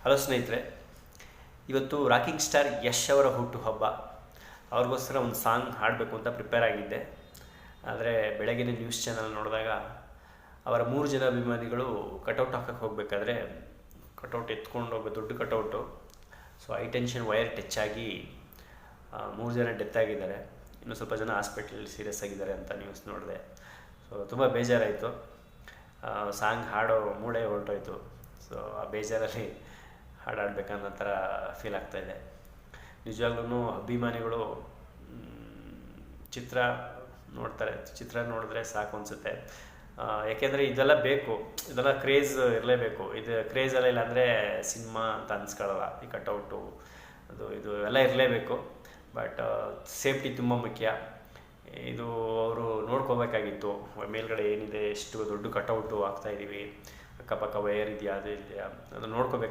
Hello ಸ್ನೇಹಿತರೆ, ಇವತ್ತು rocking star Yash ಅವರ ಹುಟ್ಟುಹಬ್ಬ. ಅವ್ರಿಗೋಸ್ಕರ ಒಂದು ಸಾಂಗ್ ಹಾಡಬೇಕು ಅಂತ ಪ್ರಿಪೇರ್ ಆಗಿದ್ದೆ. ಆದರೆ ಬೆಳಗಿನ ನ್ಯೂಸ್ ಚಾನಲ್ ನೋಡಿದಾಗ ಅವರ 3 ಜನ ಅಭಿಮಾನಿಗಳು ಕಟೌಟ್ ಹಾಕಕ್ಕೆ ಹೋಗಬೇಕಾದ್ರೆ ಕಟೌಟ್ ಎತ್ಕೊಂಡು ಹೋಗೋ ದೊಡ್ಡ cutout, so high tension wire touch ಆಗಿ 3 ಜನ ಡೆತ್ ಆಗಿದ್ದಾರೆ. ಇನ್ನೂ ಸ್ವಲ್ಪ ಜನ ಹಾಸ್ಪಿಟ್ಲಲ್ಲಿ ಸೀರಿಯಸ್ ಆಗಿದ್ದಾರೆ ಅಂತ ನ್ಯೂಸ್ ನೋಡಿದೆ. ಸೊ ತುಂಬ ಬೇಜಾರಾಯಿತು. ಸಾಂಗ್ ಹಾಡೋ ಮೂಡೇ ಹೊರಟೋಯ್ತು. ಸೊ ಆ ಬೇಜಾರಲ್ಲಿ ಹಾಡಾಡ್ಬೇಕನ್ನೋ ಥರ ಫೀಲ್ ಆಗ್ತಾಯಿದೆ. ನಿಜವಾಗ್ಲೂ ಅಭಿಮಾನಿಗಳು ಚಿತ್ರ ನೋಡ್ತಾರೆ, ಚಿತ್ರ ನೋಡಿದ್ರೆ ಸಾಕು ಅನಿಸುತ್ತೆ. ಯಾಕೆಂದರೆ ಇದೆಲ್ಲ ಬೇಕು, ಇದೆಲ್ಲ ಕ್ರೇಜ್ ಇರಲೇಬೇಕು. ಇದು ಕ್ರೇಜೆಲ್ಲ ಇಲ್ಲಾಂದರೆ ಸಿನಿಮಾ ಅಂತ ಅನ್ಸ್ಕೊಳ್ಳಲ್ಲ. ಈ ಕಟೌಟು ಇದು ಎಲ್ಲ ಇರಲೇಬೇಕು. ಬಟ್ ಸೇಫ್ಟಿ ತುಂಬ ಮುಖ್ಯ. ಇದು ಅವರು ನೋಡ್ಕೋಬೇಕಾಗಿತ್ತು. ಮೇಲ್ಗಡೆ ಏನಿದೆ, ಎಷ್ಟು ದೊಡ್ಡ ಕಟೌಟು ಹಾಕ್ತಾಯಿದ್ದೀವಿ, ಅಕ್ಕಪಕ್ಕ ವೈರ್ ಇದೆಯಾ, ಅದು ಇದೆಯಾ, ಅದು ನೋಡ್ಕೋಬೇಕು.